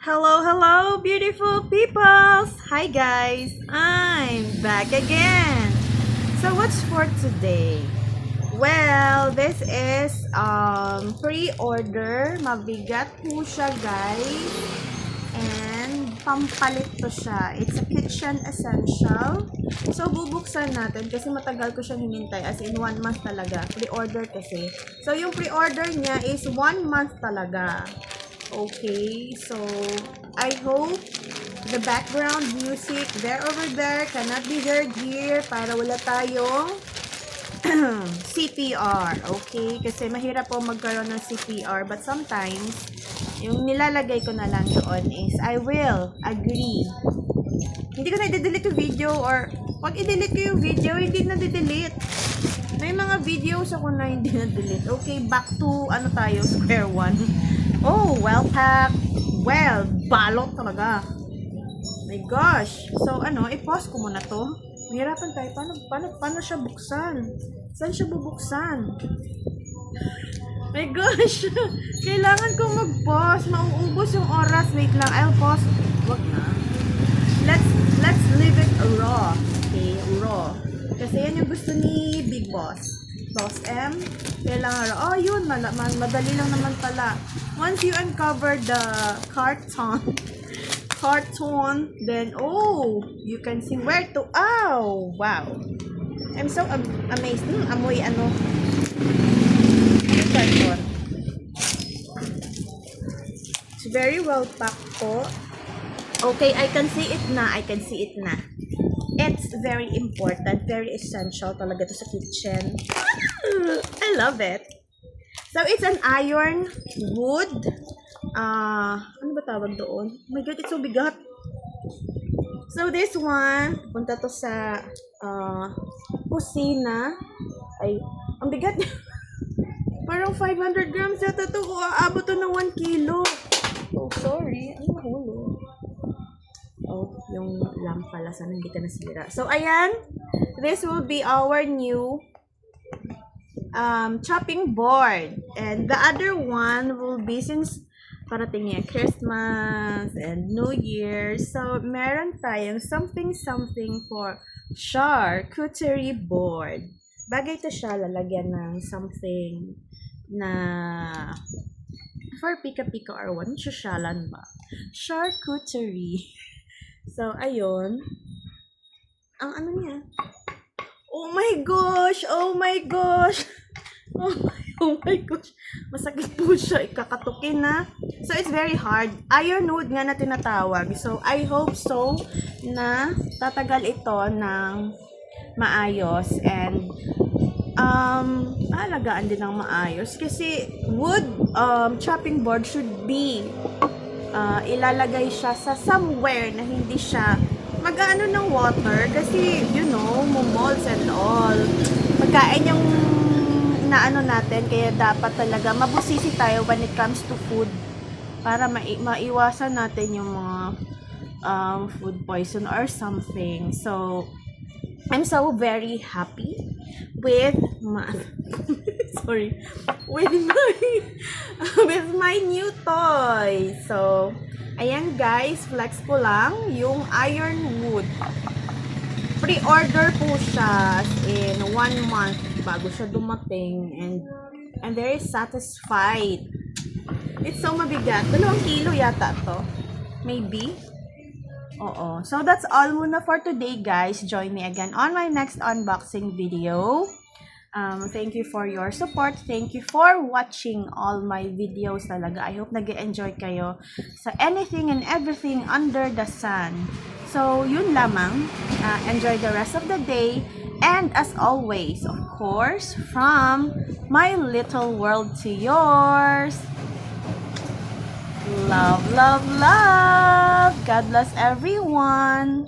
Hello, hello, beautiful peoples! Hi guys, I'm back again. So what's for today? Well, this is pre-order. Mabigat po siya, guys. And pampalit to siya. It's a kitchen essential. So bubuksan natin kasi matagal ko siyang hinintay, as in 1 month talaga. Pre-order kasi. So yung pre-order niya is 1 month talaga. Okay, so I hope the background music there over there cannot be heard here para wala tayong CPR. Okay, kasi mahirap po magkaroon ng CPR, but sometimes yung nilalagay ko na lang doon is I will agree. Hindi ko na i-delete yung video, or pag i-delete ko yung video, hindi na di-delete. May mga videos ako na hindi na delete. Okay, back to ano tayo, square one. Oh, well packed. Well, balot talaga. My gosh. So, i-pause ko muna to. Mahirapan tayo. Paano siya buksan? Saan siya bubuksan? My gosh. Kailangan kong mag-pause. Mauubos yung oras. Wait lang. I'll pause. Wag na. Let's leave it raw. Okay, raw. Kasi yan yung gusto ni Big Boss. Boss M. Kailangan, yun, madali lang naman pala. Once you uncover the carton, then, you can see where to, wow. I'm so amazed. Amoy, carton. It's very well packed po. Okay, I can see it na. It's very important, very essential talaga to sa kitchen. I love it. So, it's an iron wood. Ano ba tawag doon? Oh my God, it's so bigat. So, this one, punta to sa kusina. Ay, ang bigat niya. Parang 500 grams yata to. Aabot to ng 1 kilo. Oh, sorry. Ano mahulog? Yung lamp pala, sana hindi ka nasira. So, ayan. This will be our new chopping board. And the other one will be, since parating niya Christmas and New Year, so meron tayong something for charcuterie board. Bagay to siya, lalagyan ng something na for pika-pika or what? Sosyalan ba? Charcuterie. So, ayun. Ang ano niya? Oh my gosh! Oh my gosh! Oh my gosh! Masakit po siya. Ikakatukin na. So, it's very hard. Iron wood nga na tinatawag. So, I hope so na tatagal ito ng maayos. And, alagaan din ng maayos. Kasi, wood chopping board should be ilalagay siya sa somewhere na hindi siya mag-ano ng water kasi, molds and all. Pagkain yung inaano natin, kaya dapat talaga mabusisi tayo when it comes to food para maiwasan natin yung mga food poison or something. So, I'm so very happy with my with my new toy. So, ayan guys, flex ko lang yung iron wood. Pre-order po siya in 1 month bago siya dumating, and I'm very satisfied. It's so mabigat. 2 kilo yata to. Maybe. Oo. So, that's all muna for today, guys. Join me again on my next unboxing video. Thank you for your support. Thank you for watching all my videos talaga. I hope nag-enjoy kayo sa anything and everything under the sun. So, yun lamang. Enjoy the rest of the day. And as always, of course, from my little world to yours. Love, love, love. God bless everyone.